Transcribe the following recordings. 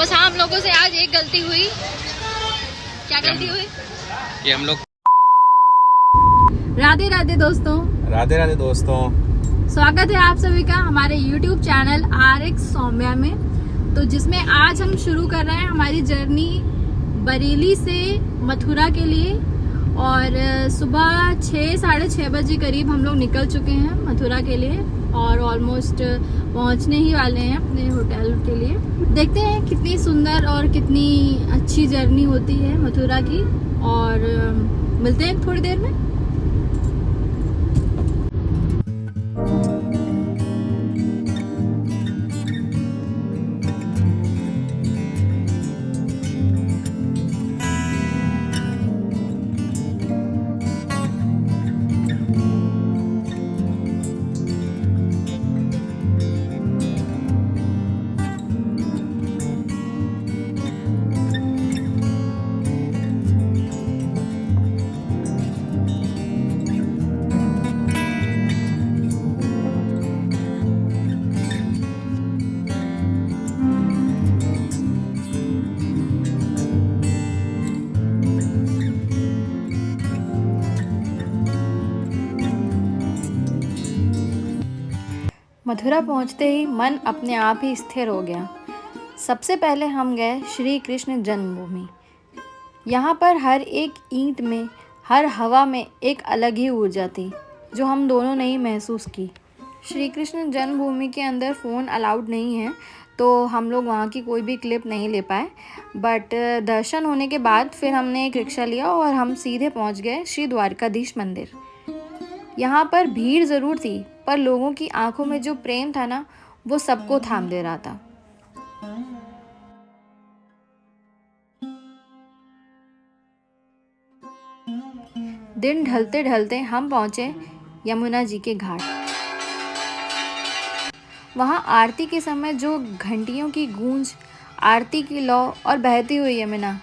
बस हाँ, हम लोगों से आज एक गलती हुई। क्या गलती हुई? कि हम लोग। राधे राधे दोस्तों। राधे राधे दोस्तों। स्वागत है आप सभी का हमारे YouTube चैनल RX सौम्या में। तो जिसमें आज हम शुरू कर रहे हैं हमारी जर्नी बरेली से मथुरा के लिए। और सुबह 6-6:30 बजे करीब हम लोग निकल चुके हैं मथुरा के लिए और ऑलमोस्ट पहुंचने ही वाले हैं अपने होटल के लिए। देखते हैं कितनी सुंदर और कितनी अच्छी जर्नी होती है मथुरा की, और मिलते हैं थोड़ी देर में। मथुरा पहुंचते ही मन अपने आप ही स्थिर हो गया। सबसे पहले हम गए श्री कृष्ण जन्मभूमि। यहाँ पर हर एक ईंट में, हर हवा में एक अलग ही ऊर्जा थी जो हम दोनों ने ही महसूस की। श्री कृष्ण जन्मभूमि के अंदर फ़ोन अलाउड नहीं है, तो हम लोग वहाँ की कोई भी क्लिप नहीं ले पाए। बट दर्शन होने के बाद फिर हमने एक रिक्शा लिया और हम सीधे पहुँच गए श्री द्वारकाधीश मंदिर। यहाँ पर भीड़ ज़रूर थी, पर लोगों की आंखों में जो प्रेम था ना, वो सबको थाम दे रहा था। दिन ढलते ढलते हम पहुंचे यमुना जी के घाट। वहाँ आरती के समय जो घंटियों की गूंज, आरती की लौ और बहती हुई यमुना,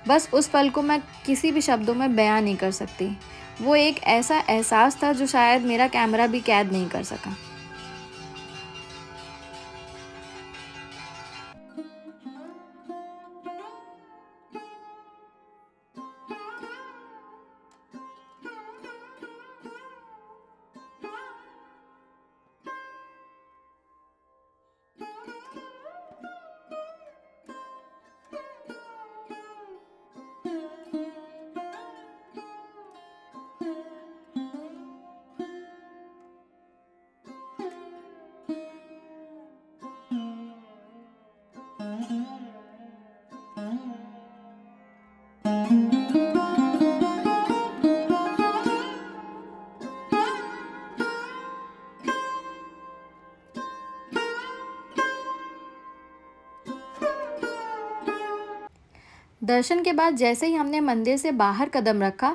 बस उस पल को मैं किसी भी शब्दों में बयां नहीं कर सकती। वो एक ऐसा एहसास था जो शायद मेरा कैमरा भी कैद नहीं कर सका। दर्शन के बाद जैसे ही हमने मंदिर से बाहर कदम रखा,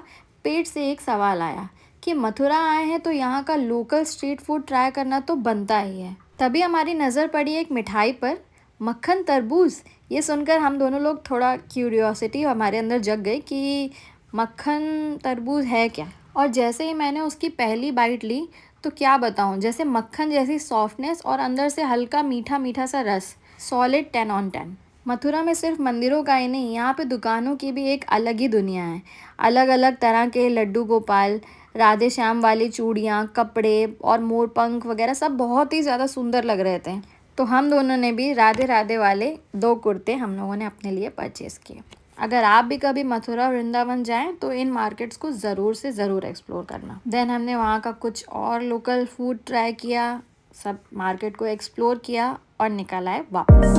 पेट से एक सवाल आया कि मथुरा आए हैं तो यहाँ का लोकल स्ट्रीट फूड ट्राई करना तो बनता ही है। तभी हमारी नज़र पड़ी एक मिठाई पर, मक्खन तरबूज। ये सुनकर हम दोनों लोग थोड़ा क्यूरियोसिटी हमारे अंदर जग गई कि मक्खन तरबूज है क्या। और जैसे ही मैंने उसकी पहली बाइट ली तो क्या बताऊँ, जैसे मक्खन जैसी सॉफ्टनेस और अंदर से हल्का मीठा मीठा सा रस। Solid 10 on 10। मथुरा में सिर्फ मंदिरों का ही नहीं, यहाँ पे दुकानों की भी एक अलग ही दुनिया है। अलग अलग तरह के लड्डू गोपाल, राधे श्याम वाली चूड़ियाँ, कपड़े और मोर पंख वगैरह सब बहुत ही ज़्यादा सुंदर लग रहे थे। तो हम दोनों ने भी राधे राधे वाले 2 कुर्ते हम लोगों ने अपने लिए परचेज़ किए। अगर आप भी कभी मथुरा वृंदावन जाएं तो इन मार्केट्स को ज़रूर से ज़रूर एक्सप्लोर करना। देन हमने वहाँ का कुछ और लोकल फूड ट्राई किया, सब मार्केट को एक्सप्लोर किया और निकल आए वापस।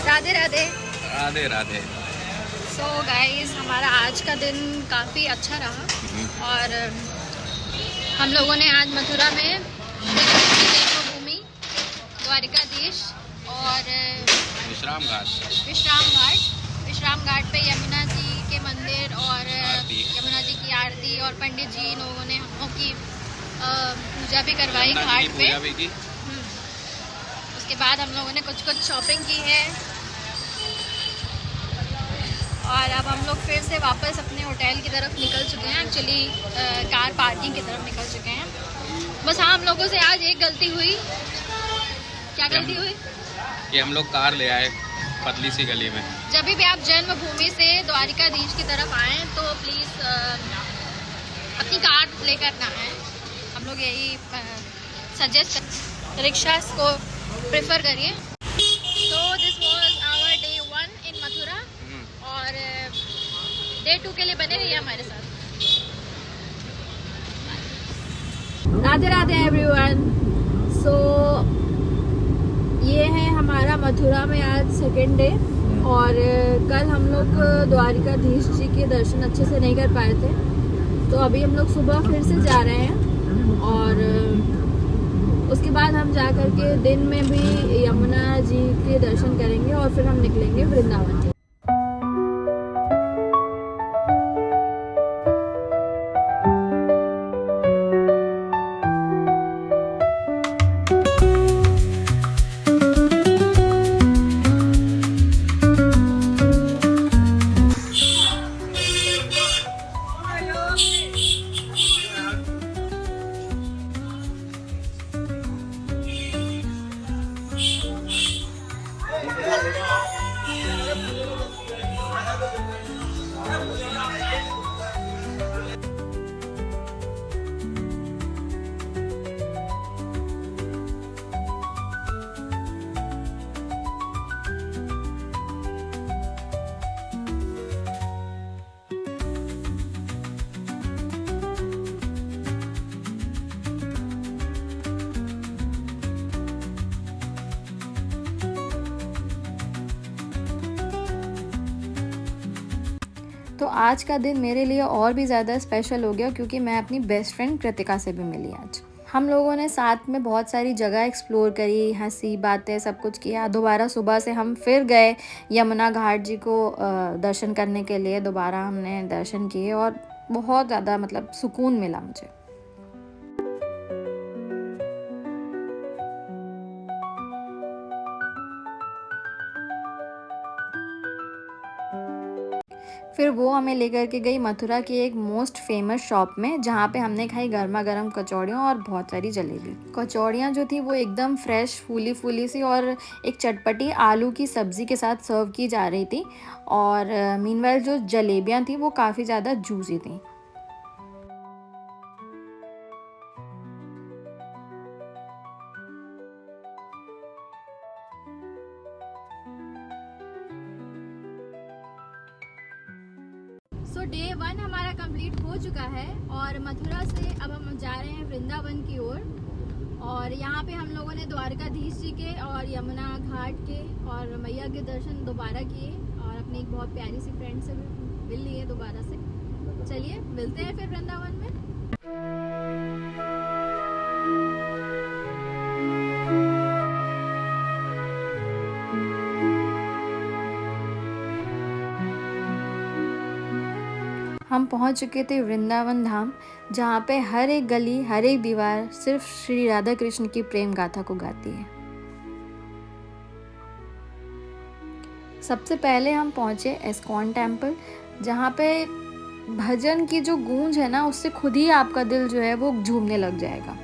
राधे राधे। राधे राधे। सो गाइस, हमारा आज का दिन काफ़ी अच्छा रहा और हम लोगों ने आज मथुरा में जन्मभूमि, द्वारकाधीश और विश्राम घाट पे यमुना जी के मंदिर और यमुना जी की आरती और पंडित जी लोगों ने हम लोग की पूजा भी करवाई घाट पे। उसके बाद हम लोगों ने कुछ शॉपिंग की है और अब हम लोग फिर से वापस अपने होटल की तरफ निकल चुके हैं। एक्चुअली कार पार्किंग की तरफ निकल चुके हैं। बस हाँ, हम लोगों से आज एक गलती हुई। क्या गलती हुई? कि हम लोग कार ले आए पतली सी गली में। जब भी आप जन्मभूमि से द्वारिकाधीश की तरफ आएँ तो प्लीज़ अपनी कार लेकर ना आएँ। हम लोग यही सजेस्ट रिक्शा को प्रेफर करिए। तो दिस वाज आवर डे 1 इन मथुरा और डे 2 के लिए बने रहिए हमारे साथ। राधे राधे एवरीवन। सो ये है हमारा मथुरा में आज सेकेंड डे और कल हम लोग द्वारिकाधीश जी के दर्शन अच्छे से नहीं कर पाए थे, तो अभी हम लोग सुबह फिर से जा रहे हैं और उसके बाद हम जा कर के दिन में भी यमुना जी के दर्शन करेंगे और फिर हम निकलेंगे वृंदावन के। तो आज का दिन मेरे लिए और भी ज़्यादा स्पेशल हो गया क्योंकि मैं अपनी बेस्ट फ्रेंड कृतिका से भी मिली आज। हम लोगों ने साथ में बहुत सारी जगह एक्सप्लोर करी, हंसी बातें सब कुछ किया। दोबारा सुबह से हम फिर गए यमुना घाट जी को दर्शन करने के लिए। दोबारा हमने दर्शन किए और बहुत ज़्यादा मतलब सुकून मिला मुझे। फिर वो हमें लेकर के गई मथुरा की एक मोस्ट फेमस शॉप में, जहाँ पे हमने खाई गर्मा गर्म कचौड़ियाँ और बहुत सारी जलेबी। कचौड़ियाँ जो थी वो एकदम फ्रेश फूली फूली सी और एक चटपटी आलू की सब्ज़ी के साथ सर्व की जा रही थी और मीनवाइल जो जलेबियाँ थी वो काफ़ी ज़्यादा जूसी थी। सो डे 1 हमारा कंप्लीट हो चुका है और मथुरा से अब हम जा रहे हैं वृंदावन की ओर। और यहाँ पे हम लोगों ने द्वारकाधीश जी के और यमुना घाट के और मैया के दर्शन दोबारा किए और अपनी एक बहुत प्यारी सी फ्रेंड से भी मिल लिए दोबारा से। चलिए मिलते हैं फिर वृंदावन में। हम पहुंच चुके थे वृंदावन धाम, जहाँ पे हर एक गली हर एक दीवार सिर्फ श्री राधा कृष्ण की प्रेम गाथा को गाती है। सबसे पहले हम पहुंचे एस्कॉन टेम्पल, जहाँ पे भजन की जो गूंज है ना, उससे खुद ही आपका दिल जो है वो झूमने लग जाएगा।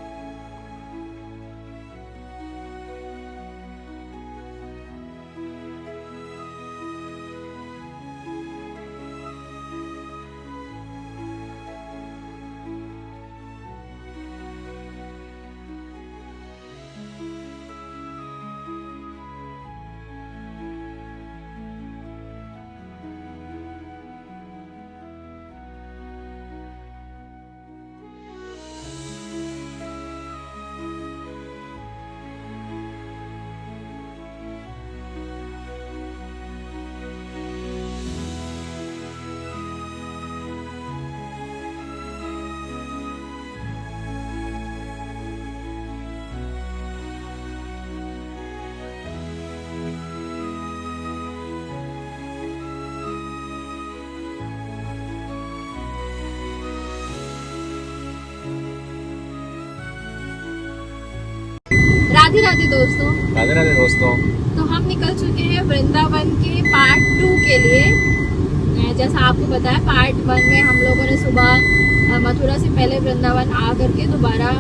राधे राधे दोस्तों। राधे राधे दोस्तों। तो हम निकल चुके हैं वृंदावन के पार्ट 2 के लिए। जैसा आपको पता है पार्ट 1 में हम लोगों ने सुबह मथुरा से पहले वृंदावन आ करके दोबारा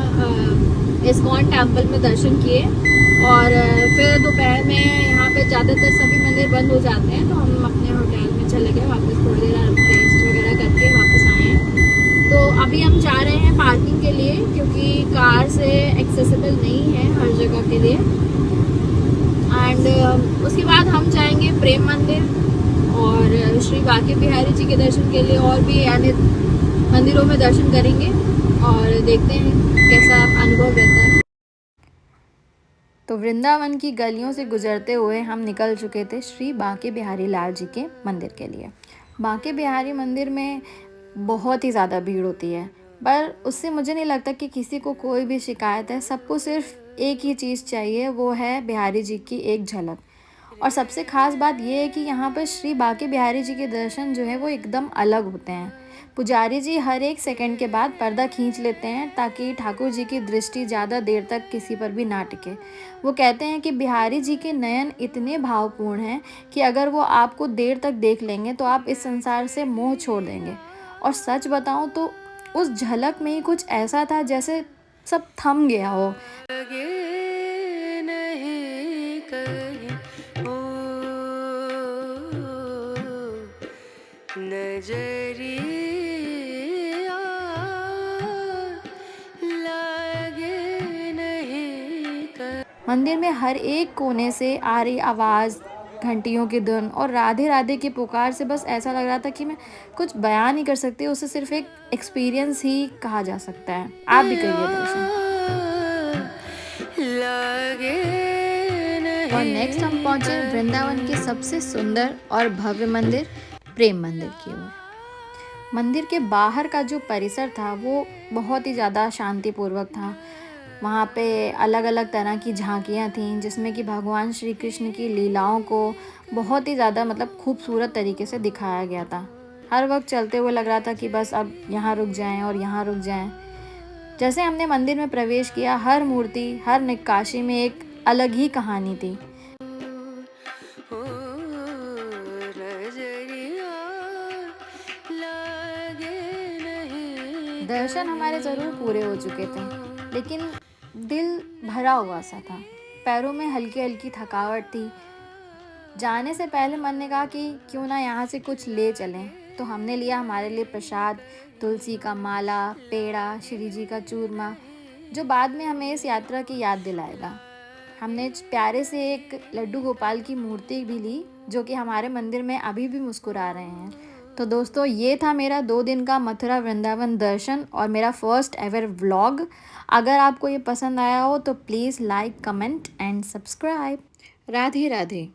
इस्कॉन टेम्पल में दर्शन किए और फिर दोपहर में यहाँ पे ज़्यादातर सभी मंदिर बंद हो जाते हैं, तो हम अपने होटल में चले गए वापस, थोड़ी देर रेस्ट वगैरह करके वापस आए हैं। तो अभी हम जा रहे हैं पार्किंग के लिए, क्योंकि कार से एक्सेसिबल नहीं है हर जगह के लिए। एंड उसके बाद हम जाएंगे प्रेम मंदिर और श्री बांके बिहारी जी के दर्शन के लिए, और भी अन्य मंदिरों में दर्शन करेंगे और देखते हैं कैसा अनुभव रहता है। तो वृंदावन की गलियों से गुजरते हुए हम निकल चुके थे श्री बांके बिहारी लाल जी के मंदिर के लिए। बांके बिहारी मंदिर में बहुत ही ज़्यादा भीड़ होती है, पर उससे मुझे नहीं लगता कि किसी को कोई भी शिकायत है। सबको सिर्फ एक ही चीज़ चाहिए, वो है बिहारी जी की एक झलक। और सबसे ख़ास बात ये है कि यहाँ पर श्री बांके बिहारी जी के दर्शन जो है वो एकदम अलग होते हैं। पुजारी जी हर एक सेकंड के बाद पर्दा खींच लेते हैं ताकि ठाकुर जी की दृष्टि ज़्यादा देर तक किसी पर भी ना टिके। वो कहते हैं कि बिहारी जी के नयन इतने भावपूर्ण हैं कि अगर वो आपको देर तक देख लेंगे तो आप इस संसार से मोह छोड़ देंगे। और सच बताऊं तो उस झलक में ही कुछ ऐसा था जैसे सब थम गया हो। मंदिर में हर एक कोने से आ रही आवाज़, घंटियों की धुन और राधे राधे की पुकार से बस ऐसा लग रहा था कि मैं कुछ बयान नहीं कर सकती, उसे सिर्फ एक एक्सपीरियंस ही कहा जा सकता है। आप भी करिए दर्शन। और नेक्स्ट हम पहुंचे वृंदावन के सबसे सुंदर और भव्य मंदिर प्रेम मंदिर की ओर। मंदिर के बाहर का जो परिसर था वो बहुत ही ज़्यादा शांतिपूर्वक था। वहाँ पे अलग अलग तरह की झांकियाँ थीं जिसमें कि भगवान श्री कृष्ण की लीलाओं को बहुत ही ज़्यादा खूबसूरत तरीके से दिखाया गया था। हर वक्त चलते हुए लग रहा था कि बस अब यहाँ रुक जाएं और यहाँ रुक जाएं। जैसे हमने मंदिर में प्रवेश किया, हर मूर्ति, हर नक्काशी में एक अलग ही कहानी थी। दर्शन हमारे ज़रूर पूरे हो चुके थे, लेकिन दिल भरा हुआ सा था। पैरों में हल्की हल्की थकावट थी। जाने से पहले मन ने कहा कि क्यों ना यहाँ से कुछ ले चलें, तो हमने लिया हमारे लिए प्रसाद, तुलसी का माला, पेड़ा, श्री जी का चूरमा, जो बाद में हमें इस यात्रा की याद दिलाएगा। हमने प्यारे से एक लड्डू गोपाल की मूर्ति भी ली, जो कि हमारे मंदिर में अभी भी मुस्कुरा रहे हैं। तो दोस्तों, ये था मेरा 2 दिन का मथुरा वृंदावन दर्शन और मेरा फर्स्ट एवर व्लॉग। अगर आपको ये पसंद आया हो तो please like, comment and subscribe. Radhe Radhe.